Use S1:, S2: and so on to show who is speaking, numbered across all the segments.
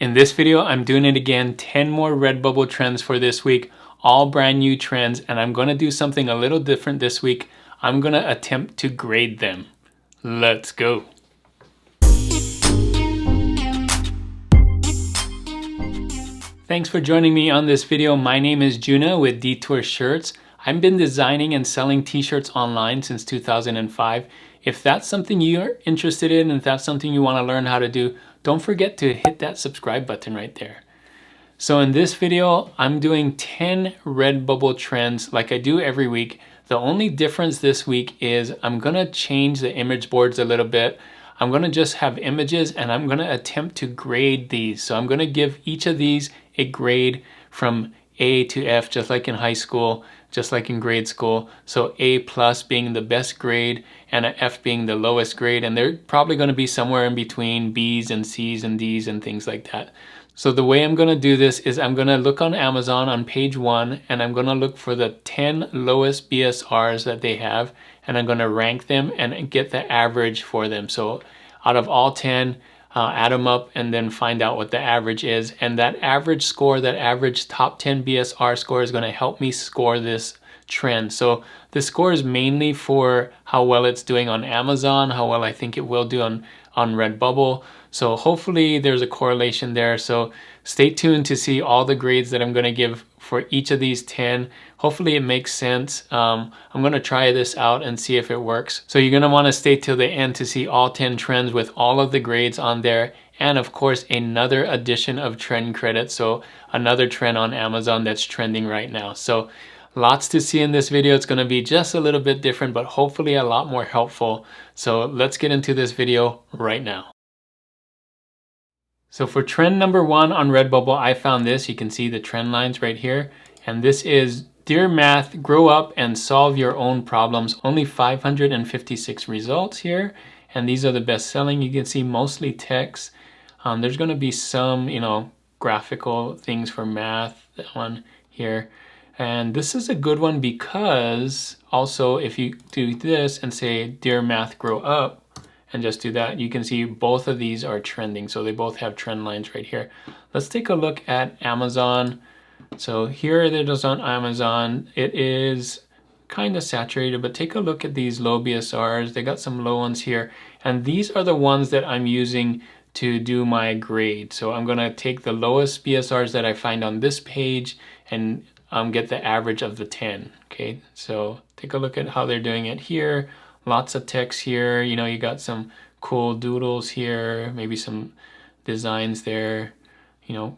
S1: In this video, I'm doing it again, 10 more RedBubble trends for this week, all brand new trends, and I'm gonna do something a little different this week. I'm gonna attempt to grade them. Let's go. Thanks for joining me on this video. My name is Juna with Detour Shirts. I've been designing and selling t-shirts online since 2005. If that's something you're interested in and if that's something you want to learn how to do, don't forget to hit that subscribe button right there. So in this video, I'm doing 10 RedBubble trends like I do every week. The only difference this week is I'm gonna change the image boards a little bit. I'm gonna just have images and I'm gonna attempt to grade these. So I'm gonna give each of these a grade from A to F, just like in high school, just like in grade school. So A plus being the best grade and an F being the lowest grade. And they're probably gonna be somewhere in between B's and C's and D's and things like that. So the way I'm gonna do this is I'm gonna look on Amazon on page 1 and I'm gonna look for the 10 lowest BSRs that they have and I'm gonna rank them and get the average for them. So out of all 10, add them up and then find out what the average is. And that average score, that average top 10 BSR score is gonna help me score this trend. So the score is mainly for how well it's doing on Amazon, how well I think it will do on RedBubble. So hopefully there's a correlation there. So stay tuned to see all the grades that I'm gonna give for each of these 10. Hopefully it makes sense. I'm gonna try this out and see if it works. So you're gonna wanna stay till the end to see all 10 trends with all of the grades on there. And of course, another addition of trend credits. So another trend on Amazon that's trending right now. So lots to see in this video. It's gonna be just a little bit different, but hopefully a lot more helpful. So let's get into this video right now. So for trend number 1 on RedBubble, I found this. You can see the trend lines right here. And this is Dear Math, grow up and solve your own problems. Only 556 results here. And these are the best selling. You can see mostly text. There's gonna be some, graphical things for math, that one here. And this is a good one because also if you do this and say, Dear Math, grow up, and just do that, you can see both of these are trending. So they both have trend lines right here. Let's take a look at Amazon. So here it is on Amazon. It is kind of saturated, but take a look at these low BSRs. They got some low ones here. And these are the ones that I'm using to do my grade. So I'm gonna take the lowest BSRs that I find on this page and get the average of the 10, okay? So take a look at how they're doing it here. Lots of text here, you got some cool doodles here, maybe some designs there, doing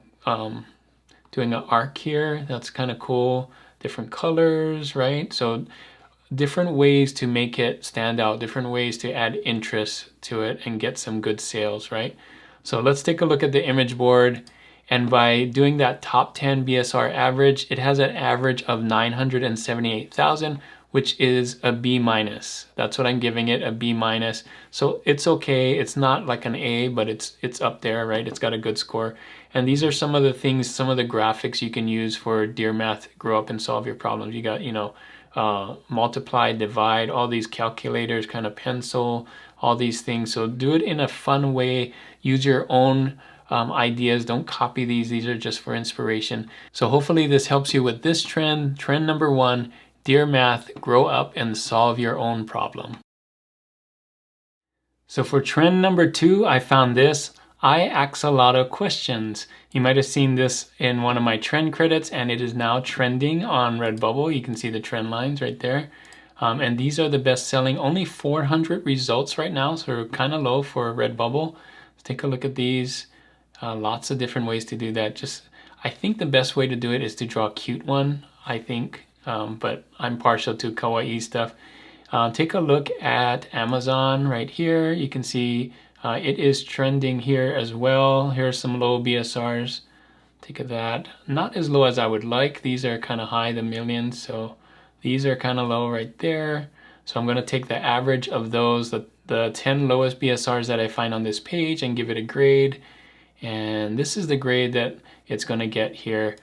S1: an arc here, that's kind of cool. Different colors, right? So different ways to make it stand out, different ways to add interest to it and get some good sales, right? So let's take a look at the image board. And by doing that top 10 BSR average, it has an average of 978,000, which is a B minus. That's what I'm giving it, a B minus. So it's okay. It's not like an A, but it's up there, right? It's got a good score. And these are some of the things, some of the graphics you can use for Dear Math, grow up and solve your problems. You got, multiply, divide, all these calculators, kind of pencil, all these things. So do it in a fun way. Use your own ideas. Don't copy these. These are just for inspiration. So hopefully this helps you with this trend. Trend number 1, Dear Math, grow up and solve your own problem. So for trend number 2, I found this. I ask a lot of questions. You might have seen this in one of my trend credits and it is now trending on RedBubble. You can see the trend lines right there. And these are the best selling, only 400 results right now. So kind of low for RedBubble. Let's take a look at these. Lots of different ways to do that. I think the best way to do it is to draw a cute one, I think. But I'm partial to kawaii stuff. Take a look at Amazon right here. You can see it is trending here as well. Here's some low BSRs. Take a that. Not as low as I would like. These are kind of high, the millions. So these are kind of low right there. So I'm going to take the average of those, the 10 lowest BSRs that I find on this page and give it a grade. And this is the grade that it's going to get here.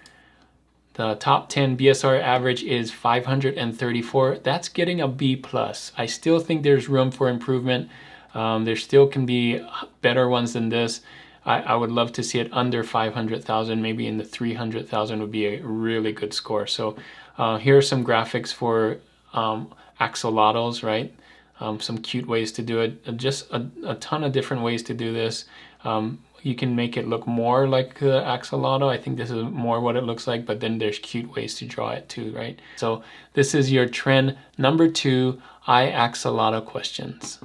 S1: The top 10 BSR average is 534. That's getting a B+. I still think there's room for improvement. There still can be better ones than this. I would love to see it under 500,000, maybe in the 300,000 would be a really good score. So here are some graphics for axolotls, right? Some cute ways to do it. Just a ton of different ways to do this. You can make it look more like the axolotl. I think this is more what it looks like, but then there's cute ways to draw it too, right? So this is your trend number 2, axolotl questions.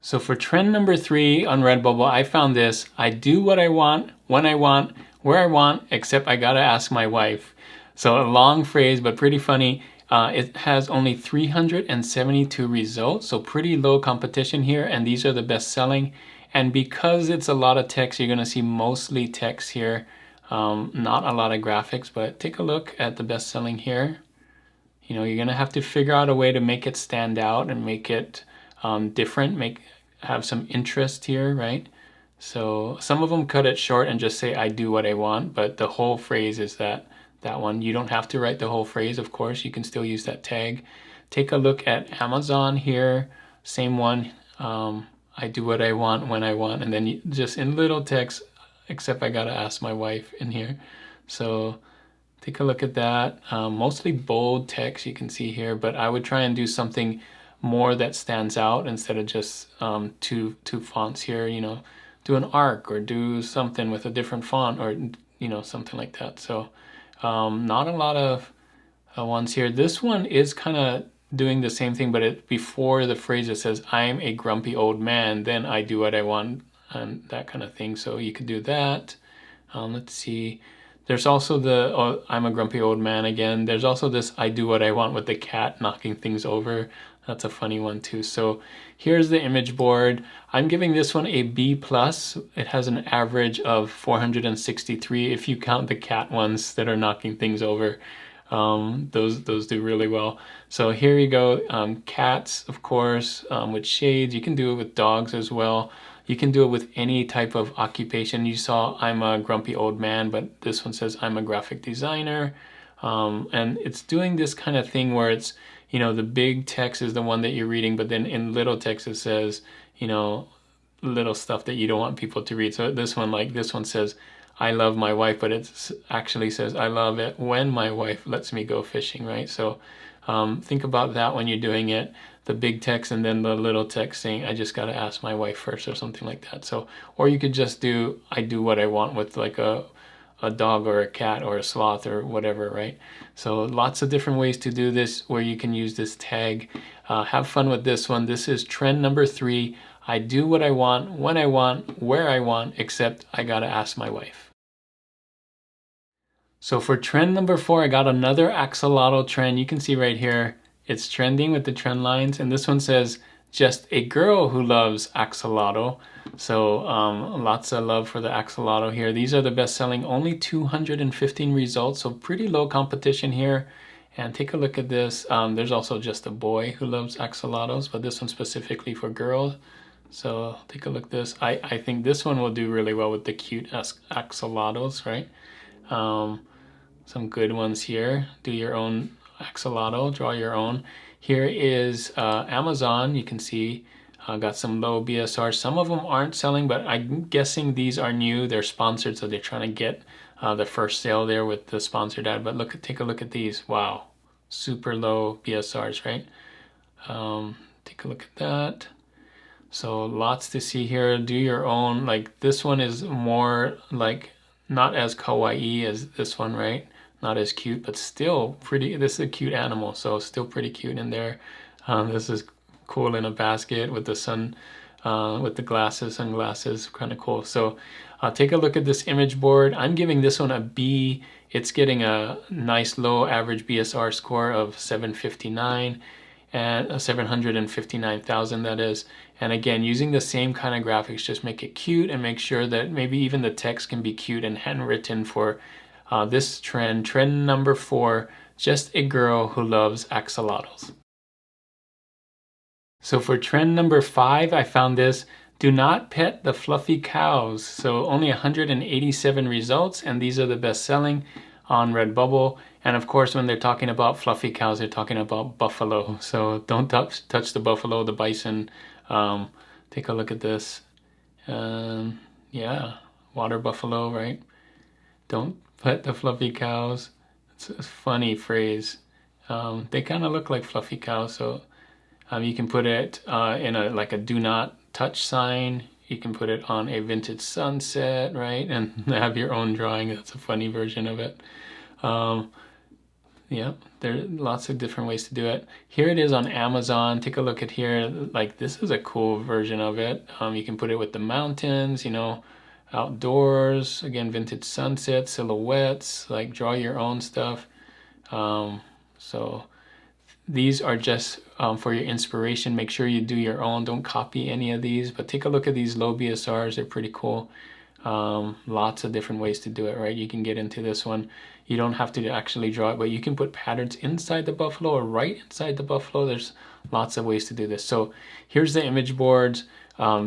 S1: So for trend number 3 on Redbubble, I found this: I do what I want, when I want, where I want, except I gotta ask my wife. So a long phrase, but pretty funny. It has only 372 results, so pretty low competition here, and these are the best selling. And because it's a lot of text, you're gonna see mostly text here, not a lot of graphics, but take a look at the best selling here. You know, you're gonna have to figure out a way to make it stand out and make it different, have some interest here, right? So some of them cut it short and just say, I do what I want, but the whole phrase is that one. You don't have to write the whole phrase, of course. You can still use that tag. Take a look at Amazon here, same one. I do what I want, when I want, and then just in little text, except I gotta ask my wife in here. So take a look at that. Mostly bold text you can see here, but I would try and do something more that stands out instead of just two fonts here. You know, do an arc or do something with a different font, or you know, something like that. So not a lot of ones here. This one is kind of doing the same thing, but it before the phrase it says, I'm a grumpy old man, then I do what I want, and that kind of thing. So you could do that. Let's see. There's also the, oh, I'm a grumpy old man again. There's also this, I do what I want, with the cat knocking things over. That's a funny one too. So here's the image board. I'm giving this one a B+. It has an average of 463 if you count the cat ones that are knocking things over. Those do really well. So here you go. Cats, of course, with shades. You can do it with dogs as well. You can do it with any type of occupation. You saw I'm a grumpy old man, but this one says I'm a graphic designer. And it's doing this kind of thing where it's, you know, the big text is the one that you're reading, but then in little text it says, you know, little stuff that you don't want people to read. So this one says, I love my wife, but it actually says, I love it when my wife lets me go fishing, right? So think about that when you're doing it. The big text and then the little text saying, I just got to ask my wife first, or something like that. So, or you could just do, I do what I want, with like a dog or a cat or a sloth or whatever, right? So lots of different ways to do this where you can use this tag. Have fun with this one. This is trend number 3. I do what I want, when I want, where I want, except I gotta ask my wife. So for trend number 4, I got another axolotl trend. You can see right here, it's trending with the trend lines, and this one says, just a girl who loves axolotl. So lots of love for the axolotl here. These are the best selling, only 215 results, so pretty low competition here. And take a look at this. There's also just a boy who loves axolotls, but this one's specifically for girls. So take a look at this. I think this one will do really well with the cute axolotls, right? Some good ones here. Do your own axolotl, draw your own. Here is Amazon. You can see got some low BSR. Some of them aren't selling, but I'm guessing these are new. They're sponsored, so they're trying to get the first sale there with the sponsored ad. But take a look at these. Wow, super low BSRs, right? Take a look at that. So lots to see here. Do your own. Like this one is more like not as kawaii as this one, right? Not as cute, but still pretty. This is a cute animal, so still pretty cute in there. This is cool in a basket with the sun, with the sunglasses, kind of cool. So take a look at this image board. I'm giving this one a B. It's getting a nice low average BSR score of 759 and 759,000, that is. And again, using the same kind of graphics, just make it cute and make sure that maybe even the text can be cute and handwritten for this trend number 4, just a girl who loves axolotls. So for trend number 5, I found this, do not pet the fluffy cows. So only 187 results, and these are the best selling on Redbubble. And of course, when they're talking about fluffy cows, they're talking about buffalo. So don't touch the buffalo, the bison. Take a look at this. Yeah, water buffalo, right? Don't pet the fluffy cows. It's a funny phrase. They kind of look like fluffy cows, so you can put it in a like a do not touch sign. You can put it on a vintage sunset, right? And have your own drawing. That's a funny version of it. Yeah, there are lots of different ways to do it. Here it is on Amazon. Take a look at here. Like, this is a cool version of it. You can put it with the mountains, you know, outdoors. Again, vintage sunset, silhouettes, like draw your own stuff. So these are just for your inspiration. Make sure you do your own. Don't copy any of these, but take a look at these low BSRs. They're pretty cool. Lots of different ways to do it, right? You can get into this one. You don't have to actually draw it, but you can put patterns inside the buffalo or right inside the buffalo. There's lots of ways to do this. So here's the image boards.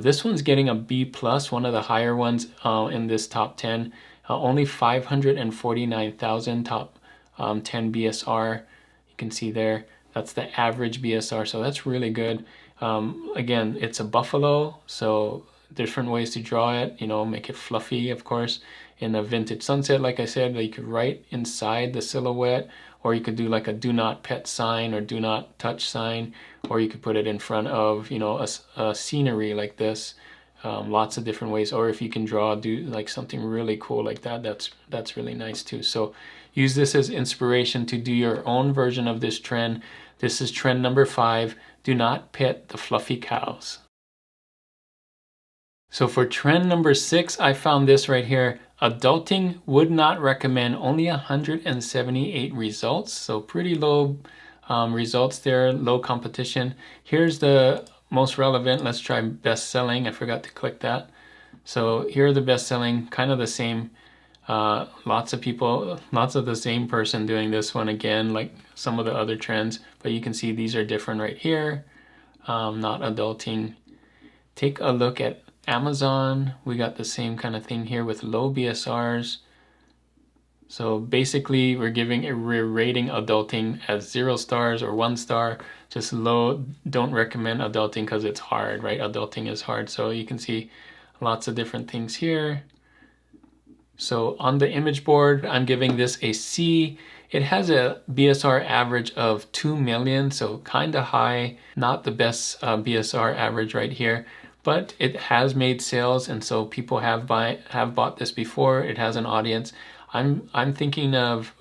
S1: This one's getting a B plus, one of the higher ones in this top 10. Only 549,000 top 10 BSR. You can see there. That's the average BSR, so that's really good. Again, it's a buffalo, so different ways to draw it, you know, make it fluffy, of course. In a vintage sunset, like I said, you could write inside the silhouette, or you could do like a do not pet sign or do not touch sign, or you could put it in front of, you know, a scenery like this. Lots of different ways, or if you can do like something really cool like that, that's really nice too. So use this as inspiration to do your own version of this trend. This is trend number 5. Do not pet the fluffy cows. So for trend number 6, I found this right here. Adulting would not recommend, only 178 results. So pretty low results there, low competition. Here's the most relevant. Let's try best selling. I forgot to click that. So here are the best selling, kind of the same. Lots of people, lots of the same person doing this one again, like some of the other trends. But you can see these are different right here. Not adulting. Take a look at Amazon. We got the same kind of thing here with low BSRs. So basically we're rating adulting as 0 stars or 1 star, just low. Don't recommend adulting because it's hard, right? Adulting is hard. So you can see lots of different things here. So on the image board, I'm giving this a C. It has a BSR average of 2 million, so kind of high, not the best BSR average right here, but it has made sales, and so people have bought this before. It has an audience. I'm thinking of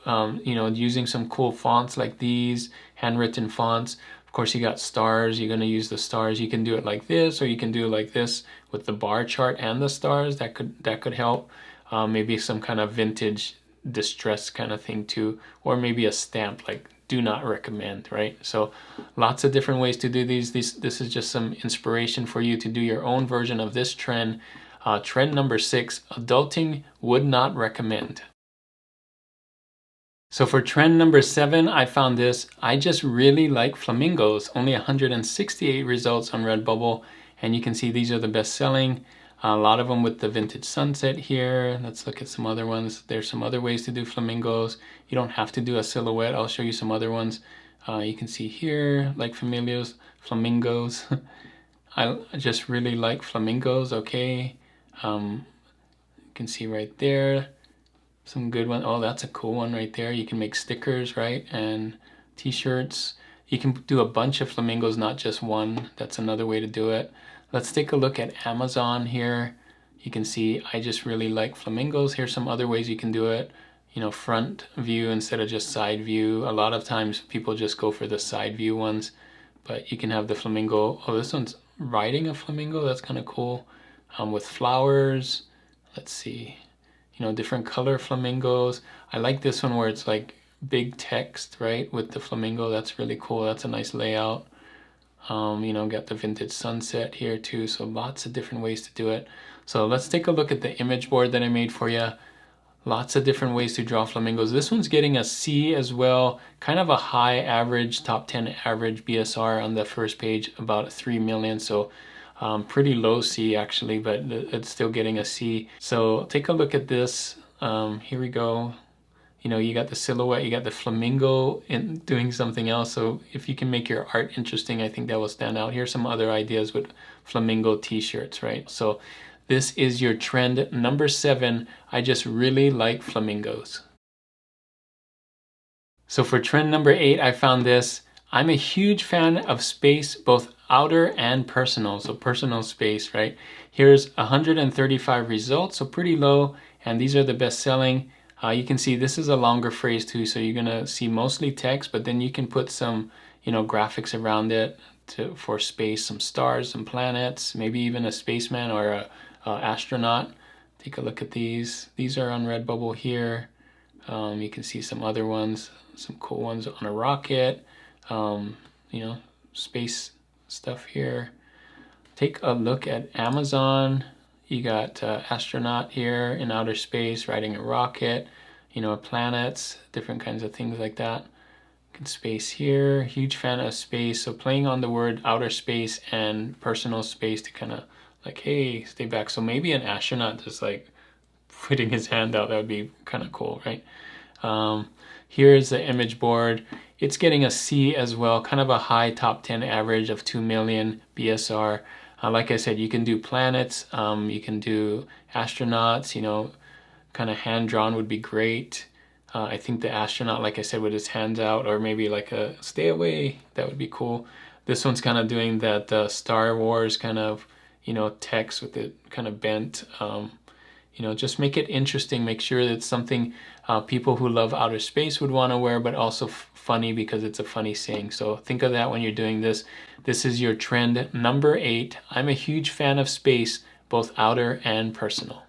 S1: you know, using some cool fonts like these, handwritten fonts. Of course, you got stars. You're going to use the stars. You can do it like this, or you can do it like this with the bar chart and the stars. That could help. Maybe some kind of vintage distress kind of thing too, or maybe a stamp like do not recommend, right? So lots of different ways to do these. This is just some inspiration for you to do your own version of this trend. Trend number 6, adulting would not recommend. So for trend number 7, I found this. I just really like flamingos. Only 168 results on RedBubble, and you can see these are the best selling. A lot of them with the vintage sunset here. Let's look at some other ones. There's some other ways to do flamingos. You don't have to do a silhouette. I'll show you some other ones. You can see here, like flamingos. I just really like flamingos, okay. You can see right there, some good one. Oh, that's a cool one right there. You can make stickers, right, and t-shirts. You can do a bunch of flamingos, not just one. That's another way to do it. Let's take a look at Amazon here. You can see I just really like flamingos. Here's some other ways you can do it. You know, front view instead of just side view. A lot of times people just go for the side view ones, but you can have the flamingo. Oh, this one's riding a flamingo. That's kind of cool. With flowers. Let's see. You know, different color flamingos. I like this one where it's like big text, right, with the flamingo. That's really cool. That's a nice layout. You know, got the vintage sunset here too, so lots of different ways to do it. So let's take a look at the image board that I made for you. Lots of different ways to draw flamingos. This one's getting a C as well, kind of a high average, top 10 average BSR on the first page, about 3 million, so pretty low C actually, but it's still getting a C. So take a look at this. Here we go. You know, you got the silhouette, you got the flamingo in doing something else. So if you can make your art interesting, I think that will stand out. Here's some other ideas with flamingo t-shirts, right? So This is your trend number 7. I just really like flamingos. So for trend number 8, I found this. I'm a huge fan of space, both outer and personal. So personal space, right? Here's 135 results, so pretty low. And these are the best selling. You can see this is a longer phrase too. So you're gonna see mostly text, but then you can put some, graphics around it for space, some stars, some planets, maybe even a spaceman or a astronaut. Take a look at these. These are on Redbubble here. You can see some other ones, some cool ones on a rocket, space stuff here. Take a look at Amazon. You got astronaut here in outer space riding a rocket, planets, different kinds of things like that. Space here, huge fan of space. So playing on the word outer space and personal space to kind of like, hey, stay back. So maybe an astronaut just like putting his hand out, that would be kind of cool, right? Here's the image board. It's getting a C as well, kind of a high top 10 average of 2 million BSR. Like I said, you can do planets, you can do astronauts, kind of hand-drawn would be great. I think the astronaut, like I said, with his hands out, or maybe like a stay away, that would be cool. This one's kind of doing that Star Wars kind of, text with it kind of bent. Just make it interesting. Make sure that it's something people who love outer space would want to wear, but also funny because it's a funny saying. So think of that when you're doing this. This is your trend number 8. I'm a huge fan of space, both outer and personal.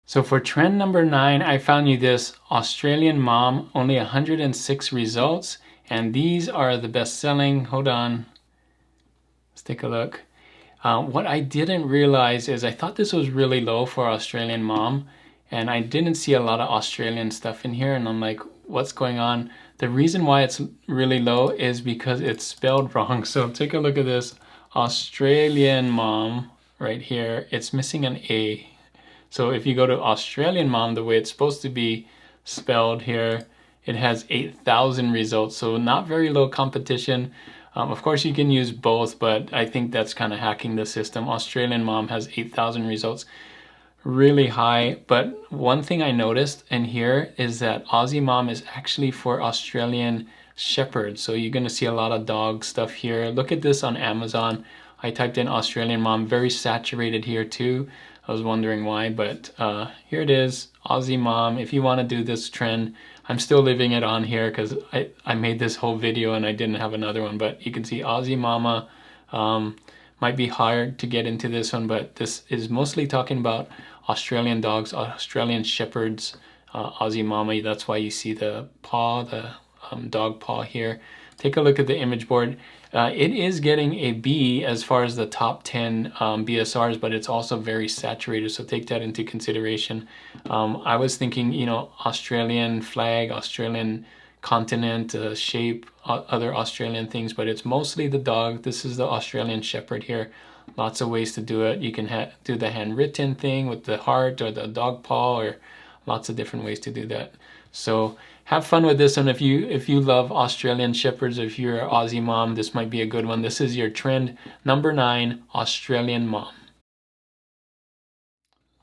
S1: So for trend number 9, I found you this Australian mom, only 106 results. And these are the best selling. Hold on. Let's take a look. What I didn't realize is I thought this was really low for Australian mom, and I didn't see a lot of Australian stuff in here, and I'm like, what's going on? The reason why it's really low is because it's spelled wrong. So take a look at this Australian mom right here. It's missing an A. So if you go to Australian mom, the way it's supposed to be spelled here, it has 8,000 results. So not very low competition. Of course, you can use both, but I think that's kind of hacking the system. Australian mom has 8,000 results, really high. But one thing I noticed in here is that Aussie mom is actually for Australian shepherds. So you're going to see a lot of dog stuff here. Look at this on Amazon. I typed in Australian mom, very saturated here too. I was wondering why, but here it is, Aussie mom. If you want to do this trend, I'm still leaving it on here because I made this whole video and I didn't have another one, but you can see Aussie mama. Might be hard to get into this one, but this is mostly talking about Australian dogs, Australian shepherds, Aussie mama. That's why you see the paw, the dog paw here. Take a look at the image board. It is getting a B as far as the top 10 BSRs, but it's also very saturated, so take that into consideration. I was thinking, Australian flag, Australian continent, shape, other Australian things, but it's mostly the dog. This is the Australian Shepherd here. Lots of ways to do it. You can do the handwritten thing with the heart or the dog paw, or lots of different ways to do that. So have fun with this one. If you love Australian Shepherds, if you're an Aussie mom, this might be a good one. This is your trend number 9, Australian mom.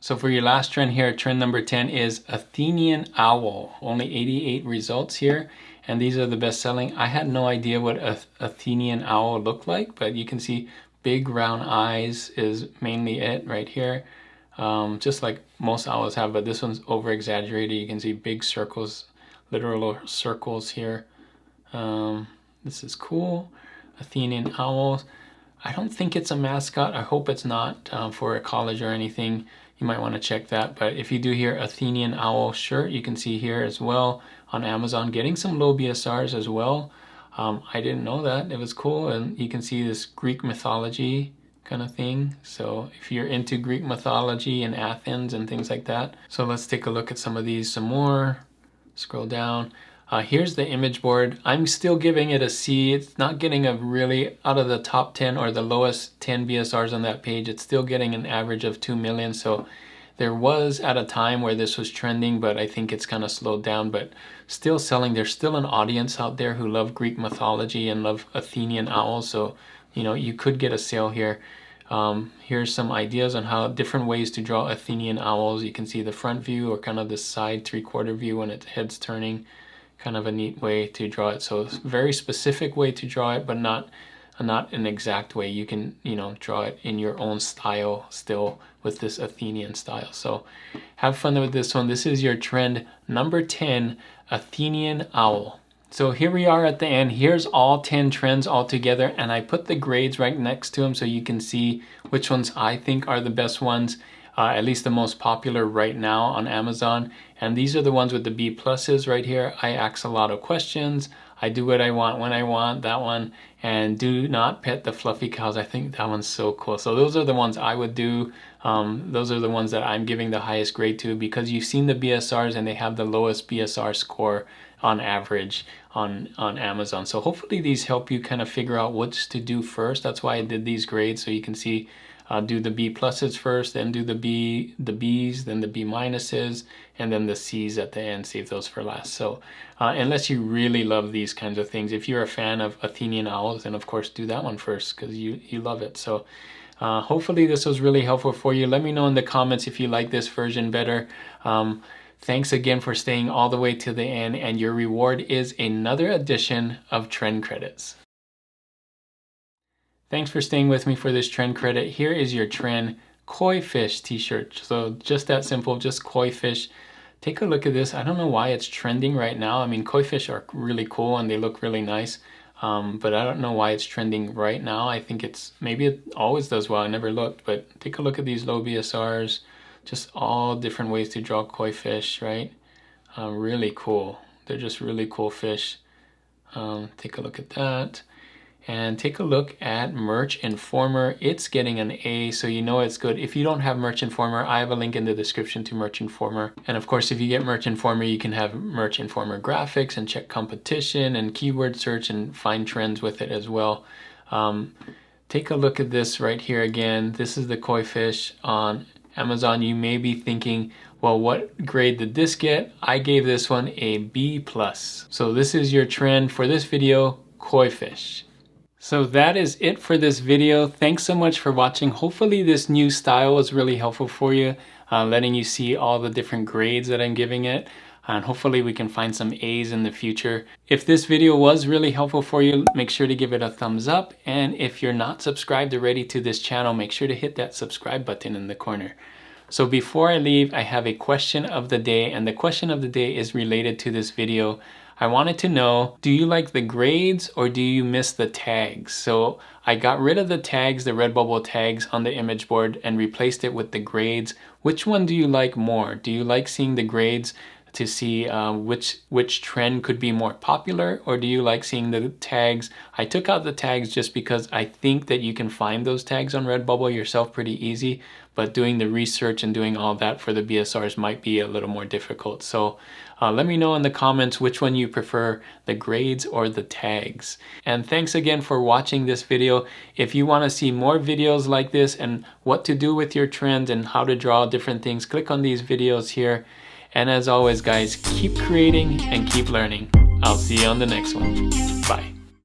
S1: So for your last trend here, trend number 10 is Athenian owl. Only 88 results here, and these are the best selling. I had no idea what Athenian owl looked like, but you can see big round eyes is mainly it right here. Just like most owls have, but this one's over exaggerated. You can see big circles, literal circles here. This is cool. Athenian owls. I don't think it's a mascot. I hope it's not for a college or anything. You might want to check that. But if you do hear Athenian owl shirt, you can see here as well on Amazon, getting some low BSRs as well. I didn't know that. It was cool. And you can see this Greek mythology kind of thing. So if you're into Greek mythology and Athens and things like that. So let's take a look at some of these some more. Scroll down. Here's the image board. I'm still giving it a C. It's not getting a really out of the top 10 or the lowest 10 BSRs on that page. It's still getting an average of 2 million. So there was at a time where this was trending, but I think it's kind of slowed down, but still selling. There's still an audience out there who love Greek mythology and love Athenian owls. So, you could get a sale here. Here's some ideas on how different ways to draw Athenian owls. You can see the front view or kind of the side 3/4 view when its head's turning. Kind of a neat way to draw it. So it's a very specific way to draw it, but not an exact way. You can, draw it in your own style still with this Athenian style. So have fun with this one. This is your trend number 10, Athenian owl. So here we are at the end. Here's all 10 trends all together, and I put the grades right next to them so you can see which ones I think are the best ones, at least the most popular right now on Amazon. And these are the ones with the B pluses right here. I ask a lot of questions. I do what I want when I want, that one. And do not pet the fluffy cows. I think that one's so cool. So those are the ones I would do. Those are the ones that I'm giving the highest grade to, because you've seen the BSRs and they have the lowest BSR score on average on Amazon. So hopefully these help you kind of figure out what to do first. That's why I did these grades, so you can see do the B pluses first, then do the B's, then the B minuses, and then the C's at the end. Save those for last. So unless you really love these kinds of things, if you're a fan of Athenian owls, then of course do that one first because you love it. So hopefully this was really helpful for you. Let me know in the comments if you like this version better. Thanks again for staying all the way to the end, and your reward is another edition of Trend Credits. Thanks for staying with me for this trend credit. Here is your trend koi fish t-shirt. So just that simple, just koi fish. Take a look at this. I don't know why it's trending right now. I mean, koi fish are really cool and they look really nice. But I don't know why it's trending right now. I think maybe it always does well. I never looked, but take a look at these low BSRs. Just all different ways to draw koi fish, right? Really cool. They're just really cool fish. Take a look at that. And take a look at Merch Informer. It's getting an A, so you know it's good. If you don't have Merch Informer, I have a link in the description to Merch Informer. And of course, if you get Merch Informer, you can have Merch Informer graphics and check competition and keyword search and find trends with it as well. Take a look at this right here again. This is the koi fish on Amazon. You may be thinking, well, what grade did this get? I gave this one a B+. So this is your trend for this video, koi fish. So that is it for this video. Thanks so much for watching. Hopefully this new style was really helpful for you, letting you see all the different grades that I'm giving it. And hopefully we can find some A's in the future. If this video was really helpful for you, make sure to give it a thumbs up. And if you're not subscribed already to this channel, make sure to hit that subscribe button in the corner. So before I leave, I have a question of the day, and the question of the day is related to this video. I wanted to know, do you like the grades or do you miss the tags? So I got rid of the tags, the RedBubble tags on the image board, and replaced it with the grades. Which one do you like more? Do you like seeing the grades to see which trend could be more popular, or do you like seeing the tags? I took out the tags just because I think that you can find those tags on RedBubble yourself pretty easy, but doing the research and doing all that for the BSRs might be a little more difficult. So let me know in the comments which one you prefer, the grades or the tags. And thanks again for watching this video. If you want to see more videos like this and what to do with your trends and how to draw different things, click on these videos here. And as always, guys, keep creating and keep learning. I'll see you on the next one. Bye.